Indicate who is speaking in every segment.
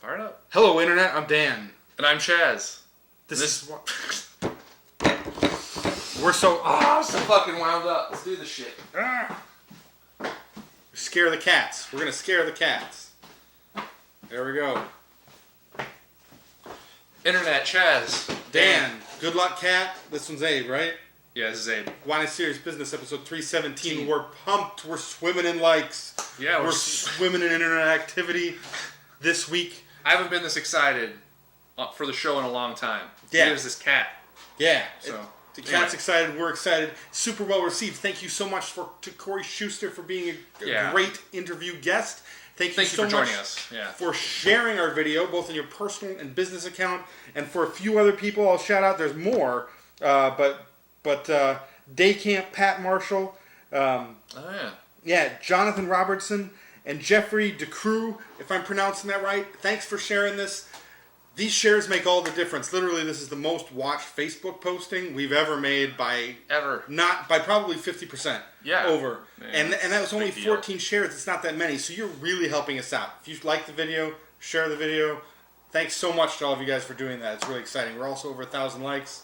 Speaker 1: Fire it up.
Speaker 2: Hello, Internet. I'm Dan.
Speaker 1: And I'm Chaz.
Speaker 2: This is what... We're so...
Speaker 1: I'm so fucking wound up. Let's do this shit.
Speaker 2: Scare the cats. We're going to scare the cats. There we go.
Speaker 1: Internet, Chaz.
Speaker 2: Dan. Good luck, cat. This one's Abe, right?
Speaker 1: Yeah, this is Abe.
Speaker 2: Wine and Serious Business, episode 317. We're pumped. We're swimming in likes.
Speaker 1: Yeah,
Speaker 2: we're swimming in internet activity this week.
Speaker 1: I haven't been this excited for the show in a long time.
Speaker 2: Yeah.
Speaker 1: There's this cat.
Speaker 2: Yeah.
Speaker 1: So
Speaker 2: the cat's excited. We're excited. Super well received. Thank you so much to Corey Schuster for being a great interview guest. Thank you so
Speaker 1: for joining
Speaker 2: much
Speaker 1: us. Yeah.
Speaker 2: for sharing our video, both in your personal and business account. And for a few other people, I'll shout out. There's more, but Day Camp Pat Marshall. Yeah, Jonathan Robertson and Jeffrey DeCrew, if I'm pronouncing that right. Thanks for sharing this. These shares make all the difference. Literally, this is the most watched Facebook posting we've ever made by probably 50%.
Speaker 1: Yeah.
Speaker 2: Over.
Speaker 1: Man,
Speaker 2: and that was only 14 shares. It's not that many. So you're really helping us out. If you like the video, share the video. Thanks so much to all of you guys for doing that. It's really exciting. We're also over 1,000 likes.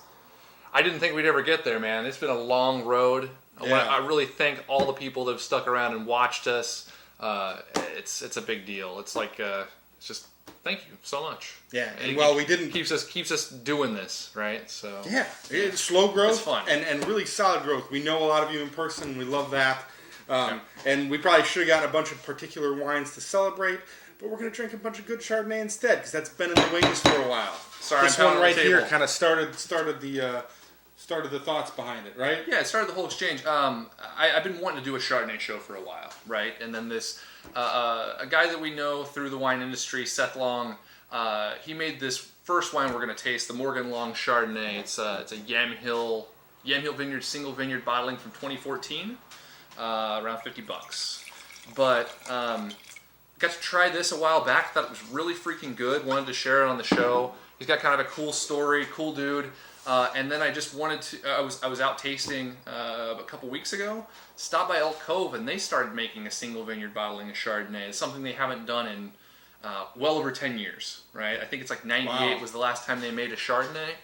Speaker 1: I didn't think we'd ever get there, man. It's been a long road.
Speaker 2: Yeah.
Speaker 1: I really thank all the people that have stuck around and watched us. It's a big deal. It's like it's just thank you so much.
Speaker 2: Yeah, and we didn't
Speaker 1: keeps us doing this, right? So
Speaker 2: yeah, it's slow growth.
Speaker 1: It's fun
Speaker 2: and really solid growth. We know a lot of you in person. We love that. And we probably should have gotten a bunch of particular wines to celebrate, but we're gonna drink a bunch of good Chardonnay instead because that's been in the wings for a while.
Speaker 1: Sorry,
Speaker 2: this one right here kind of started the thoughts behind it, right?
Speaker 1: Yeah, it started the whole exchange. I've been wanting to do a Chardonnay show for a while, right? And then this a guy that we know through the wine industry, Seth Long, he made this first wine we're going to taste, the Morgen Long Chardonnay. It's a Yamhill Vineyards single vineyard bottling from 2014, around $50. But got to try this a while back. Thought it was really freaking good. Wanted to share it on the show. He's got kind of a cool story, cool dude. And then I just wanted to. I was out tasting a couple weeks ago. Stopped by Elk Cove, and they started making a single vineyard bottling of Chardonnay. It's something they haven't done in well over 10 years, right? I think it's like 98 was the last time they made a Chardonnay.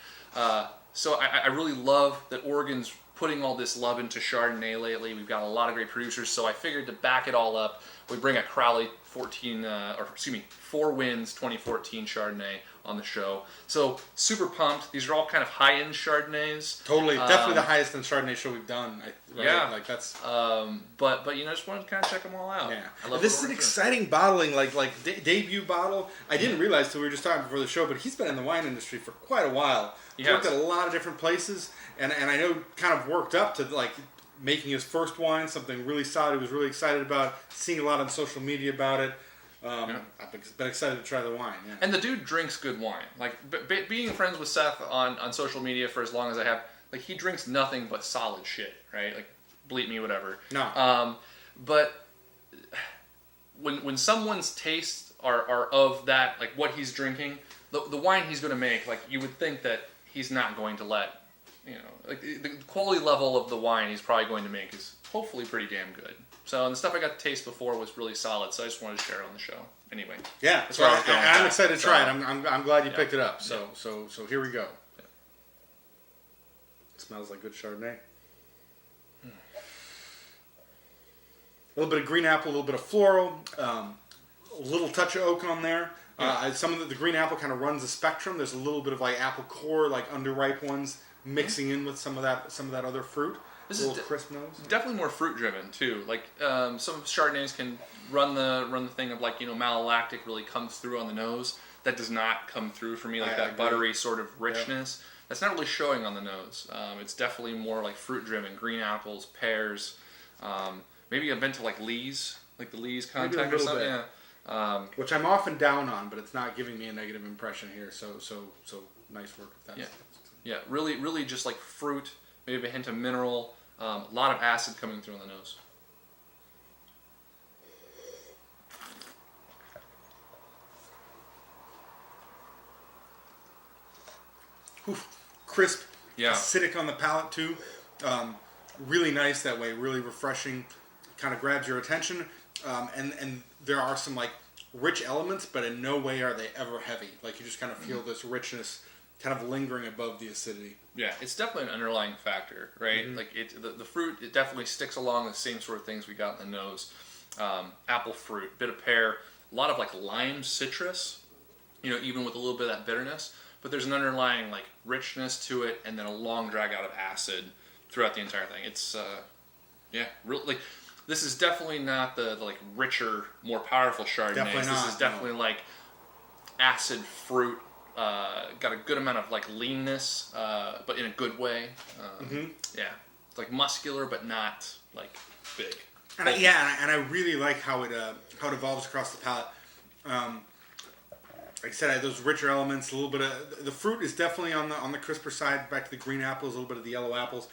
Speaker 1: So I really love that Oregon's putting all this love into Chardonnay lately. We've got a lot of great producers, so I figured to back it all up, we bring a Crowley Four Winds 2014 Chardonnay on the show. So super pumped. These are all kind of high-end Chardonnays.
Speaker 2: Totally, definitely the highest end Chardonnay show we've done. Right?
Speaker 1: Yeah,
Speaker 2: like that's.
Speaker 1: But just wanted to kind of check them all out.
Speaker 2: Yeah,
Speaker 1: I love
Speaker 2: this is an exciting bottling, like debut bottle. I didn't realize till we were just talking before the show, but he's been in the wine industry for quite a while. He's worked at a lot of different places, and I know kind of worked up to like making his first wine, something really solid. He was really excited about, seeing a lot on social media about it. I've been excited to try the wine. Yeah.
Speaker 1: And the dude drinks good wine. Like being friends with Seth on social media for as long as I have, like he drinks nothing but solid shit, right? Like bleep me, whatever.
Speaker 2: No.
Speaker 1: But when someone's tastes are of that, like what he's drinking, the wine he's going to make, like you would think that he's not going to let, like the quality level of the wine he's probably going to make is hopefully pretty damn good. So, and the stuff I got to taste before was really solid, so I just wanted to share it on the show. Anyway.
Speaker 2: Yeah,
Speaker 1: that's where I was going.
Speaker 2: I'm excited to try it. I'm glad you picked it up. So here we go.
Speaker 1: Yeah.
Speaker 2: It smells like good Chardonnay. A little bit of green apple, a little bit of floral, a little touch of oak on there. Some of the green apple kind of runs the spectrum. There's a little bit of like apple core, like underripe ones, mixing in with some of that other fruit.
Speaker 1: This
Speaker 2: is crisp nose.
Speaker 1: Definitely more fruit driven too. Like some Chardonnays can run the thing of like malolactic really comes through on the nose. That does not come through for me, like that buttery sort of richness. Yeah. That's not really showing on the nose. It's definitely more like fruit driven. Green apples, pears, maybe a bent to like lees, like the lees contact or something.
Speaker 2: Bit.
Speaker 1: Yeah.
Speaker 2: Which I'm often down on, but it's not giving me a negative impression here. So nice work with that.
Speaker 1: Yeah, really just like fruit. Maybe a hint of mineral, a lot of acid coming through on the nose.
Speaker 2: Oof, crisp,
Speaker 1: yeah.
Speaker 2: Acidic on the palate too. Really nice that way, really refreshing. Kind of grabs your attention, and there are some like rich elements, but in no way are they ever heavy. Like you just kind of feel this richness kind of lingering above the acidity.
Speaker 1: Yeah, it's definitely an underlying factor, right? Like the fruit, it definitely sticks along the same sort of things we got in the nose. Apple fruit, bit of pear, a lot of like lime citrus, even with a little bit of that bitterness. But there's an underlying like richness to it, and then a long drag out of acid throughout the entire thing. It's like this is definitely not the like richer, more powerful Chardonnay.
Speaker 2: Definitely not.
Speaker 1: This is definitely like acid fruit. Got a good amount of like leanness, but in a good way. Yeah, it's like muscular, but not like big.
Speaker 2: And I really like how it evolves across the palate. Like I said, I had those richer elements. A little bit of the fruit is definitely on the crisper side. Back to the green apples, a little bit of the yellow apples,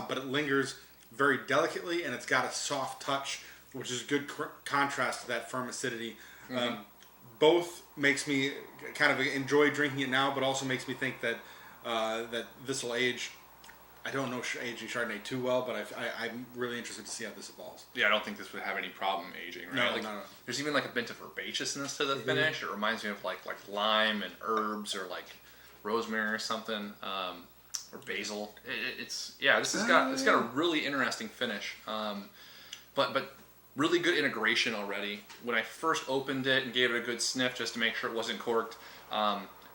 Speaker 2: but it lingers very delicately, and it's got a soft touch, which is a good contrast to that firm acidity. Both makes me kind of enjoy drinking it now, but also makes me think that that this will age. I don't know aging Chardonnay too well, but I'm really interested to see how this evolves.
Speaker 1: Yeah, I don't think this would have any problem aging, right?
Speaker 2: No.
Speaker 1: There's even like a bit of herbaceousness to the finish. It reminds me of like lime and herbs, or like rosemary or something, or basil. This has got a really interesting finish, but really good integration already. When I first opened it and gave it a good sniff just to make sure it wasn't corked,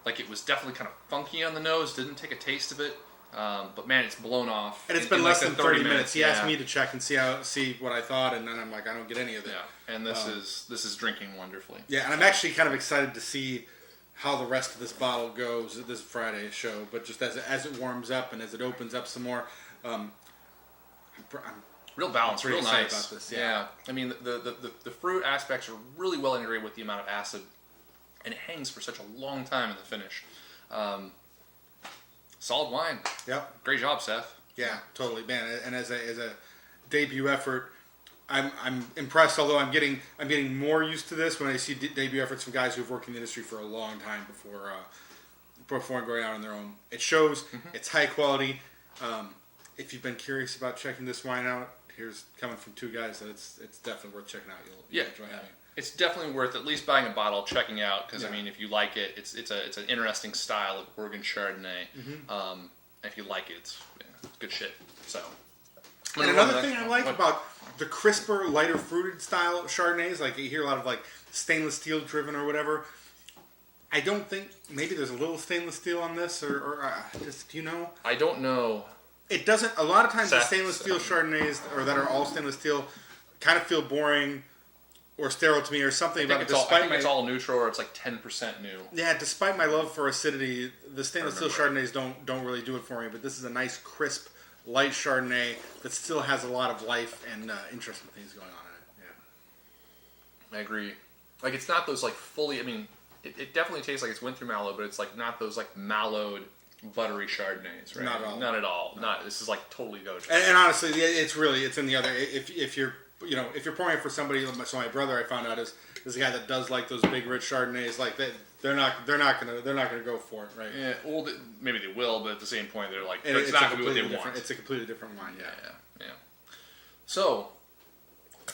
Speaker 1: like it was definitely kind of funky on the nose. Didn't take a taste of it. But man, it's blown off.
Speaker 2: And it's been less than 30 minutes. He asked me to check and see what I thought, and then I'm like, I don't get any of it.
Speaker 1: Yeah, and this is drinking wonderfully.
Speaker 2: Yeah, and I'm actually kind of excited to see how the rest of this bottle goes at this Friday show. But just as it warms up and as it opens up some more, I'm
Speaker 1: real balanced, real nice.
Speaker 2: About this,
Speaker 1: yeah. I mean, the fruit aspects are really well integrated with the amount of acid, and it hangs for such a long time in the finish. Solid wine.
Speaker 2: Yep.
Speaker 1: Great job, Seth.
Speaker 2: Yeah, totally, man. And as a debut effort, I'm impressed. Although I'm getting more used to this when I see debut efforts from guys who've worked in the industry for a long time before going out on their own. It shows. It's high quality. If you've been curious about checking this wine out, here's coming from two guys that it's definitely worth checking out. You'll enjoy having it.
Speaker 1: It's definitely worth at least buying a bottle, checking out, because I mean, if you like it, it's an interesting style of Oregon Chardonnay. If you like it, it's good shit. So,
Speaker 2: and another thing I like about the crisper, lighter fruited style Chardonnays, like you hear a lot of like stainless steel driven or whatever. I don't think maybe there's a little stainless steel on this, or just
Speaker 1: I don't know.
Speaker 2: It doesn't. A lot of times the stainless steel Chardonnays, or that are all stainless steel, kind of feel boring or sterile to me, or something about it.
Speaker 1: I think it's all neutral, or it's like 10% new.
Speaker 2: Yeah, despite my love for acidity, the stainless steel Chardonnays don't really do it for me. But this is a nice, crisp, light Chardonnay that still has a lot of life and interesting things going on in it. Yeah,
Speaker 1: I agree. Like it's not those like fully. I mean, it definitely tastes like it's went through mallow, but it's like not those like mallowed, buttery Chardonnays, right?
Speaker 2: Not at all.
Speaker 1: Not at all. No. This is like totally gojo.
Speaker 2: And honestly, it's in the other. If you're pouring it for somebody, so my brother I found out is a guy that does like those big rich Chardonnays, like they're not gonna go for it, right?
Speaker 1: Yeah, well, maybe they will, but at the same point, they're like it's not gonna be what they want.
Speaker 2: It's a completely different wine.
Speaker 1: Yeah. So,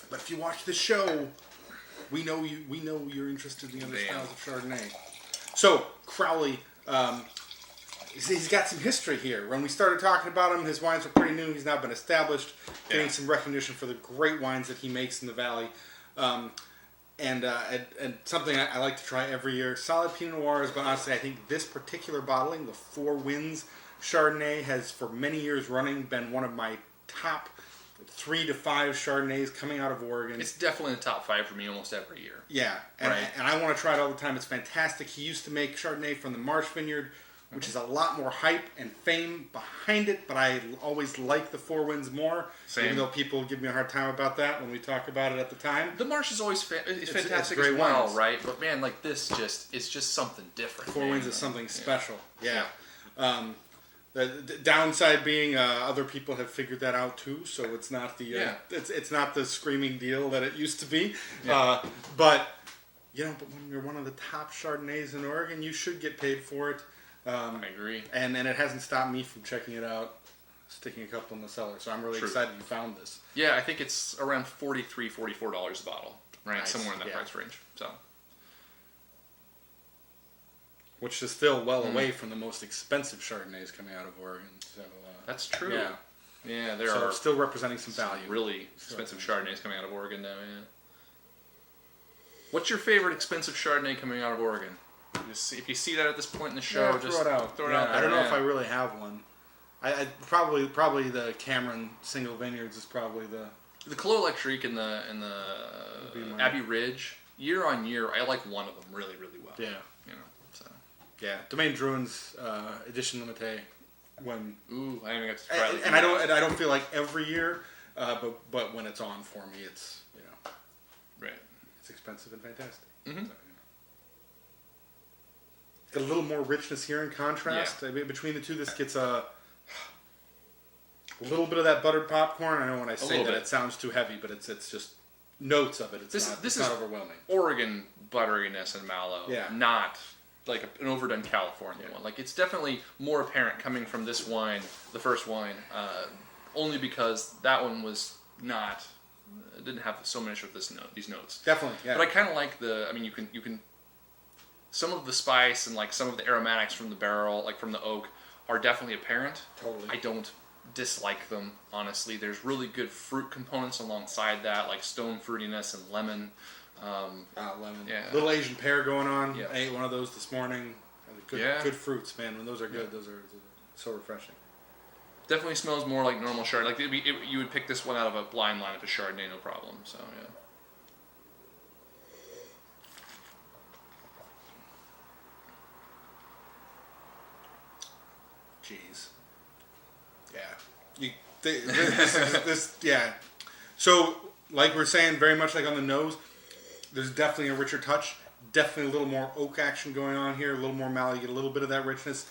Speaker 2: but if you watch the show, we know you're interested in the other styles of Chardonnay. So Crowley. He's got some history here. When we started talking about him, his wines were pretty new. He's now been established, getting some recognition for the great wines that he makes in the valley. And something I like to try every year. Solid Pinot Noirs, but honestly, I think this particular bottling, the Four Winds Chardonnay, has for many years running been one of my top 3 to 5 Chardonnays coming out of Oregon.
Speaker 1: It's definitely in the top 5 for me almost every year.
Speaker 2: Yeah, and I want to try it all the time. It's fantastic. He used to make Chardonnay from the Marsh Vineyard, which is a lot more hype and fame behind it, but I always like the Four Winds more. Same. Even though people give me a hard time about that when we talk about it at the time.
Speaker 1: The Marsh is always fantastic as well, right? But man, like this it's just something different.
Speaker 2: Four Winds is something special. Yeah. The downside being other people have figured that out too, so it's not the it's not the screaming deal that it used to be. Yeah. But when you're one of the top Chardonnays in Oregon, you should get paid for it.
Speaker 1: I agree.
Speaker 2: And it hasn't stopped me from checking it out, sticking a couple in the cellar. So I'm really excited you found this.
Speaker 1: Yeah, I think it's around $43, $44 a bottle, right?
Speaker 2: Nice.
Speaker 1: Somewhere in that price range. So,
Speaker 2: which is still well away from the most expensive Chardonnays coming out of Oregon. So
Speaker 1: that's true.
Speaker 2: Yeah,
Speaker 1: yeah, there are
Speaker 2: still representing some value.
Speaker 1: Really expensive Chardonnays coming out of Oregon now. Yeah. What's your favorite expensive Chardonnay coming out of Oregon? If you see that at this point in the show, just
Speaker 2: throw it out.
Speaker 1: Throw it out there.
Speaker 2: I don't know if I really have one. I probably the Cameron single vineyards is probably the
Speaker 1: Clos Electrique and the Abbey Ridge. Year on year, I like one of them really, really well.
Speaker 2: Yeah,
Speaker 1: you know. So
Speaker 2: yeah, Domaine Drouin's edition limité. When
Speaker 1: I haven't got to try it.
Speaker 2: And I don't feel like every year, but when it's on for me, it's
Speaker 1: right.
Speaker 2: It's expensive and fantastic.
Speaker 1: Mm-hmm.
Speaker 2: So, it's got a little more richness here in contrast.
Speaker 1: Yeah.
Speaker 2: I mean, between the two, this gets a little bit of that buttered popcorn. I know when I say that it sounds too heavy, but it's just notes of it. It's not overwhelming.
Speaker 1: Oregon butteriness and mallow.
Speaker 2: Yeah.
Speaker 1: Not like an overdone California one. Like, it's definitely more apparent coming from this wine, the first wine, only because that one was not. It didn't have so much of these notes.
Speaker 2: Definitely, yeah.
Speaker 1: But I kind of like you can. Some of the spice and like some of the aromatics from the barrel, like from the oak, are definitely apparent.
Speaker 2: Totally.
Speaker 1: I don't dislike them, honestly. There's really good fruit components alongside that, like stone fruitiness and lemon.
Speaker 2: Lemon.
Speaker 1: Yeah.
Speaker 2: Little Asian pear going on.
Speaker 1: Yeah.
Speaker 2: I ate one of those this morning. Good fruits, man. When those are good, those are so refreshing.
Speaker 1: Definitely smells more like normal Chardonnay. Like you would pick this one out of a blind line of a Chardonnay, no problem. So yeah.
Speaker 2: Jeez. Yeah. This yeah. So like we're saying, very much like on the nose, there's definitely a richer touch. Definitely a little more oak action going on here. A little more mallow. You get a little bit of that richness.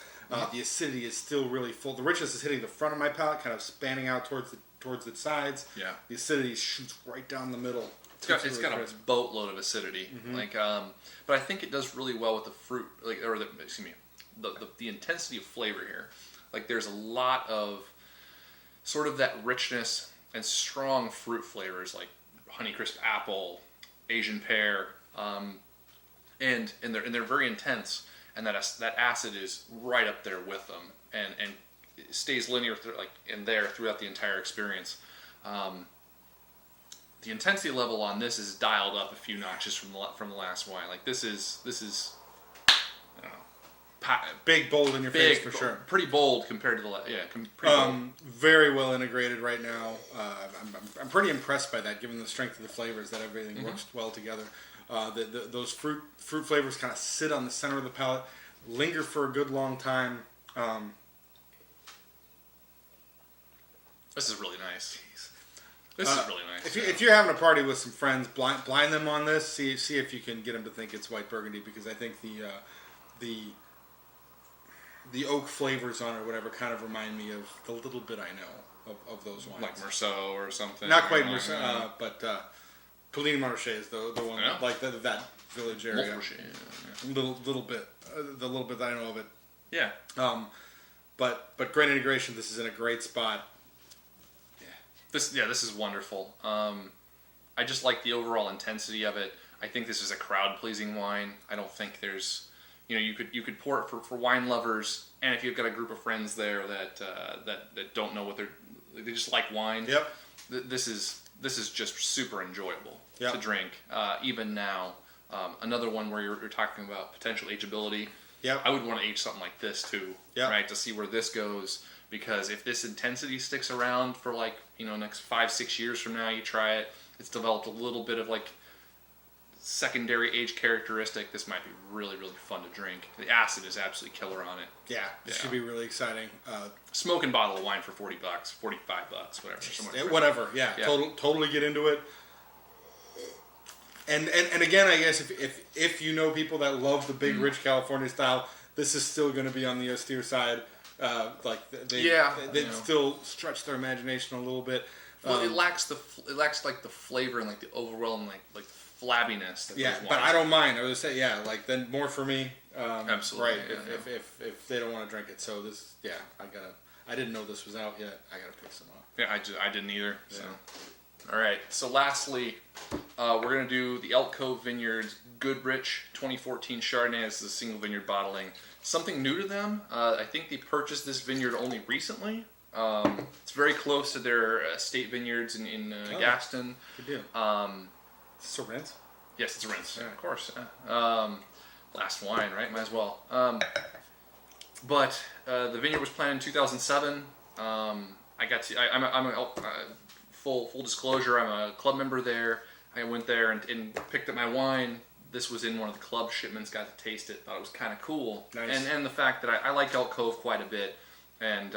Speaker 2: The acidity is still really full. The richness is hitting the front of my palate, kind of spanning out towards the sides.
Speaker 1: Yeah.
Speaker 2: The acidity shoots right down the middle.
Speaker 1: It's got a boatload of acidity. Mm-hmm. But I think it does really well with the fruit, the intensity of flavor here. Like, there's a lot of sort of that richness and strong fruit flavors, like Honeycrisp apple, Asian pear, and they're very intense. And that acid is right up there with them, and it stays linear throughout the entire experience. The intensity level on this is dialed up a few notches from the last wine. Like, this is I don't know,
Speaker 2: big, bold in your face for sure.
Speaker 1: Pretty bold compared to the bold.
Speaker 2: Very well integrated right now. I'm pretty impressed by that, given the strength of the flavors, that everything works well together. Those fruit flavors kind of sit on the center of the palate, linger for a good long time.
Speaker 1: This is really nice. This is really nice.
Speaker 2: If you're having a party with some friends, blind them on this. See if you can get them to think it's white Burgundy, because I think the oak flavors on it or whatever kind of remind me of the little bit I know of those wines.
Speaker 1: Like Merceau or something.
Speaker 2: Not quite Merceau, but Pauline Montrachet is the one like that village area. Little bit, the little bit that I know of it.
Speaker 1: Yeah.
Speaker 2: But great integration. This is in a great spot.
Speaker 1: This is wonderful. I just like the overall intensity of it. I think this is a crowd pleasing wine. I don't think there's, you could pour it for wine lovers, and if you've got a group of friends there that don't know they just like wine.
Speaker 2: Yep.
Speaker 1: This is just super enjoyable
Speaker 2: to
Speaker 1: drink, even now. Another one where you're talking about potential ageability.
Speaker 2: Yep.
Speaker 1: I would want to age something like this too, right? To see where this goes, because if this intensity sticks around for next 5-6 years from now, you try it, it's developed a little bit of secondary age characteristic. This might be really, really fun to drink. The acid is absolutely killer on it.
Speaker 2: Yeah, this should be really exciting.
Speaker 1: Smoking bottle of wine for $40, $45, whatever.
Speaker 2: Whatever, yeah. Totally get into it. And again, I guess if you know people that love the big, rich California style, this is still going to be on the austere side. They still stretch their imagination a little bit.
Speaker 1: Well, it lacks the flavor and the overwhelming the flabbiness.
Speaker 2: But I don't mind. I would say then more for me.
Speaker 1: Absolutely.
Speaker 2: Right. If they don't want to drink it, so this I didn't know this was out yet. I gotta pick some up.
Speaker 1: Yeah, I didn't either. So. All right. So lastly, we're gonna do the Elk Cove Vineyards Goodrich 2014 Chardonnay. This is a single vineyard bottling. Something new to them. I think they purchased this vineyard only recently. It's very close to their state vineyards in Gaston.
Speaker 2: Good deal. It's a rinse?
Speaker 1: Yes, it's a rinse. Yeah, of course. Last wine, right? Might as well. But the vineyard was planted in 2007. Full disclosure, I'm a club member there. I went there and picked up my wine. This was in one of the club shipments, got to taste it, thought it was kind of cool.
Speaker 2: Nice.
Speaker 1: And the fact that I like Elk Cove quite a bit, and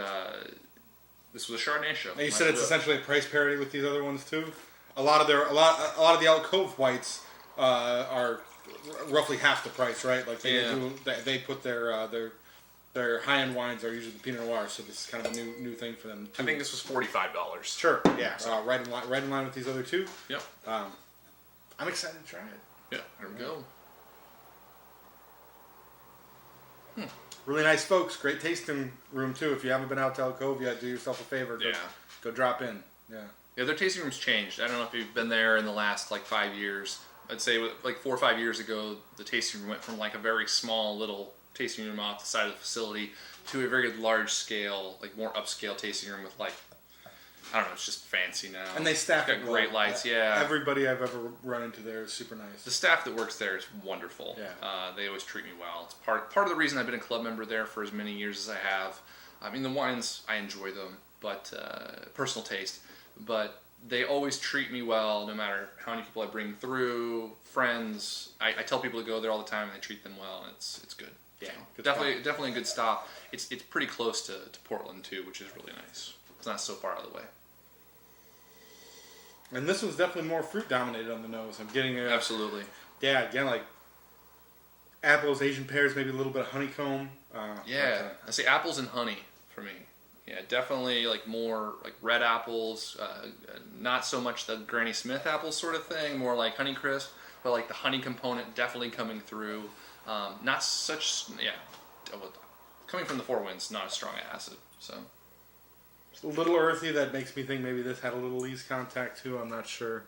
Speaker 1: this was a Chardonnay show.
Speaker 2: And you said it's essentially a price parity with these other ones too? A lot of the Elk Cove whites are roughly half the price, right? Like they put their high-end wines are usually the Pinot Noir, so this is kind of a new thing for them too.
Speaker 1: I think this was $45.
Speaker 2: Sure, yeah. Right in line with these other two.
Speaker 1: Yep.
Speaker 2: I'm excited to try it.
Speaker 1: Yeah, there we go.
Speaker 2: Really nice folks. Great tasting room too. If you haven't been out to Elk Cove yet, do yourself a favor. Go drop in. Yeah.
Speaker 1: Yeah, their tasting room's changed. I don't know if you've been there in the last 5 years. I'd say 4 or 5 years ago, the tasting room went from a very small little tasting room off the side of the facility to a very large scale, more upscale tasting room with I don't know, it's just fancy now.
Speaker 2: And they staff it
Speaker 1: got great lights, yeah.
Speaker 2: Everybody I've ever run into there is super nice.
Speaker 1: The staff that works there is wonderful.
Speaker 2: Yeah.
Speaker 1: They always treat me well. It's part of the reason I've been a club member there for as many years as I have. I mean, the wines, I enjoy them, but personal taste. But they always treat me well, no matter how many people I bring through, friends. I tell people to go there all the time, and they treat them well, and it's good.
Speaker 2: Yeah,
Speaker 1: so, definitely a good stop. It's pretty close to Portland too, which is really nice. It's not so far out of the way.
Speaker 2: And this one's definitely more fruit dominated on the nose. I'm getting
Speaker 1: absolutely.
Speaker 2: Yeah, again, apples, Asian pears, maybe a little bit of honeycomb.
Speaker 1: I say apples and honey for me. Yeah, definitely more red apples. Not so much the Granny Smith apples sort of thing. More like Honeycrisp, but the honey component definitely coming through. Not such coming from the Four Winds, not a strong acid. So.
Speaker 2: It's a little earthy. That makes me think maybe this had a little lees contact too. I'm not sure.
Speaker 1: It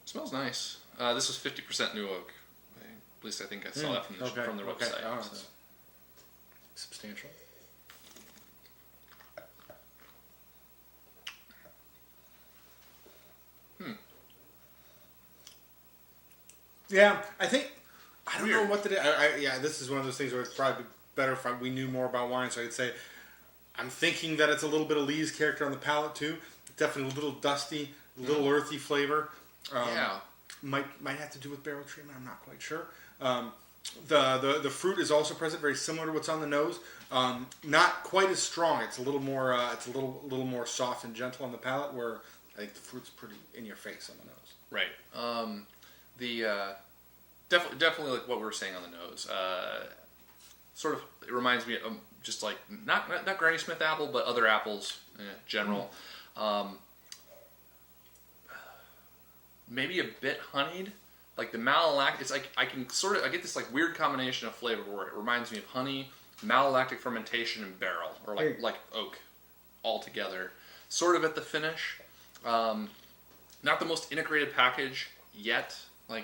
Speaker 1: smells nice. This was 50% new oak. At least I think I saw that from their website.
Speaker 2: Oh, so. Substantial. Yeah, I don't know what to do. This is one of those things where it's probably better if we knew more about wine, so I could say. I'm thinking that it's a little bit of Lee's character on the palate too. Definitely a little dusty, a little earthy flavor. Might have to do with barrel treatment. I'm not quite sure. The fruit is also present, very similar to what's on the nose. Not quite as strong. It's a little more. It's a little more soft and gentle on the palate. Where I think the fruit's pretty in your face on the nose.
Speaker 1: Right. Definitely what we were saying on the nose. Sort of, it reminds me of just not Granny Smith apple, but other apples in general. Maybe a bit honeyed, the malolactic. It's I get this weird combination of flavor where it reminds me of honey, malolactic fermentation, and barrel, or like oak, all together. Sort of at the finish. Not the most integrated package yet.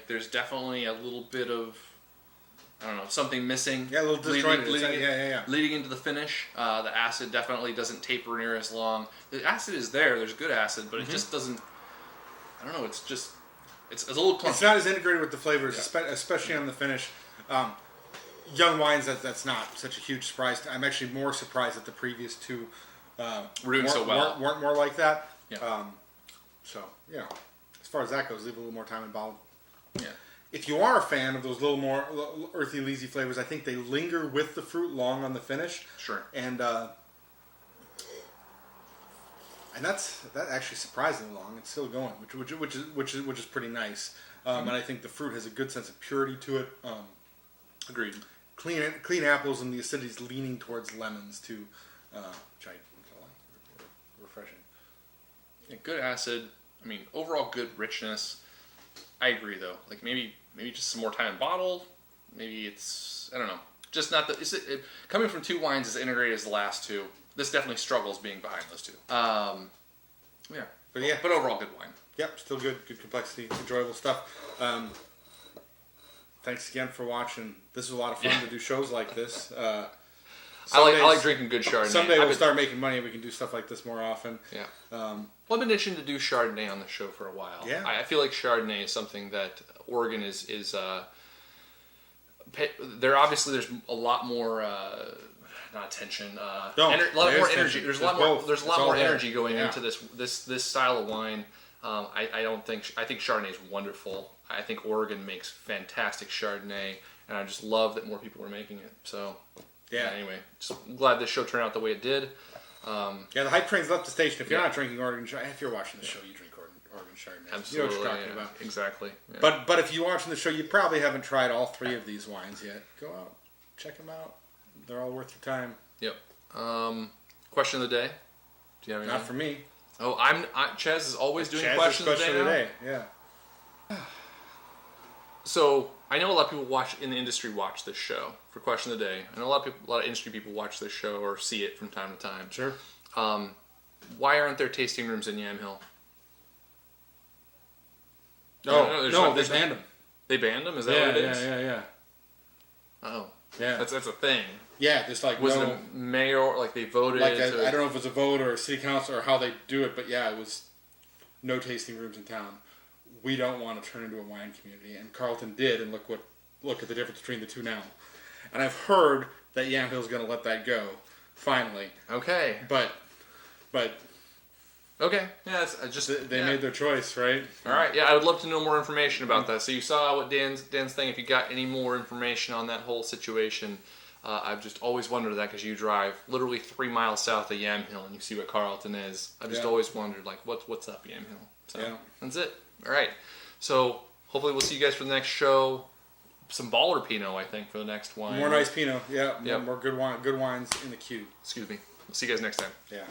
Speaker 1: There's definitely a little bit of, I don't know, something missing.
Speaker 2: Yeah, a little disjointed.
Speaker 1: Leading into the finish. The acid definitely doesn't taper near as long. The acid is there. There's good acid, but it just doesn't. I don't know. It's a little clunky.
Speaker 2: It's not as integrated with the flavors, especially on the finish. Young wines, that's not such a huge surprise. I'm actually more surprised that the previous two weren't more like that.
Speaker 1: Yeah.
Speaker 2: As far as that goes, leave a little more time in bottle.
Speaker 1: Yeah.
Speaker 2: If you are a fan of those little more earthy, leesy flavors, I think they linger with the fruit long on the finish.
Speaker 1: Sure.
Speaker 2: And that's actually surprisingly long. It's still going, which is pretty nice. And I think the fruit has a good sense of purity to it.
Speaker 1: Agreed.
Speaker 2: Clean apples, and the acidity is leaning towards lemons too, which I like. Refreshing.
Speaker 1: Yeah, good acid. I mean, overall good richness. I agree though. Maybe just some more time in bottle. Maybe it's, I don't know. Just not the coming from two wines as integrated as the last two. This definitely struggles being behind those two. But overall good wine.
Speaker 2: Yep, still good complexity, enjoyable stuff. thanks again for watching. This is a lot of fun to do shows like this.
Speaker 1: I like drinking good Chardonnay.
Speaker 2: Someday we'll start making money and we can do stuff like this more often.
Speaker 1: Yeah. Well, I've been itching to do Chardonnay on the show for a while.
Speaker 2: Yeah.
Speaker 1: I feel like Chardonnay is something that Oregon is there. Obviously, there's a lot more not attention. A lot more energy. There's a lot more energy going into this style of wine. I think Chardonnay is wonderful. I think Oregon makes fantastic Chardonnay, and I just love that more people are making it. So. Yeah. Anyway, just glad this show turned out the way it did.
Speaker 2: The hype train's left the station. If you're not drinking Oregon Chardonnay, if you're watching the show, you drink Oregon Chardonnay.
Speaker 1: Absolutely.
Speaker 2: You know what you're talking about.
Speaker 1: Exactly. Yeah.
Speaker 2: But if you're watching the show, you probably haven't tried all 3 of these wines yet. Go out, check them out. They're all worth your time.
Speaker 1: Yep. Question of the day. Do you have any?
Speaker 2: Not for me.
Speaker 1: Oh, Chaz is always doing questions of the day.
Speaker 2: Yeah.
Speaker 1: So I know a lot of people in the industry watch this show for question of the day. I know a lot of industry people watch this show or see it from time to time.
Speaker 2: Sure.
Speaker 1: Why aren't there tasting rooms in Yamhill?
Speaker 2: No, they banned them.
Speaker 1: They banned them? Is that what it is?
Speaker 2: Yeah.
Speaker 1: Oh,
Speaker 2: yeah.
Speaker 1: That's a thing.
Speaker 2: Yeah, just like
Speaker 1: was it a mayor? Like they voted?
Speaker 2: Like I don't know if it was a vote or a city council or how they do it, but yeah, it was no tasting rooms in town. We don't want to turn into a wine community, and Carlton did, and look at the difference between the two now. And I've heard that Yamhill's going to let that go, finally.
Speaker 1: Okay.
Speaker 2: But
Speaker 1: okay, yeah,
Speaker 2: they made their choice, right?
Speaker 1: All right, yeah, I would love to know more information about that. So you saw what Dan's thing. If you got any more information on that whole situation, I've just always wondered that because you drive literally 3 miles south of Yamhill and you see what Carlton is. I've just always wondered like what's up Yamhill. So that's it. All right, so hopefully we'll see you guys for the next show. Some baller Pinot, I think, for the next wine.
Speaker 2: More nice Pinot, more good wines in the queue.
Speaker 1: Excuse me. We'll see you guys next time.
Speaker 2: Yeah.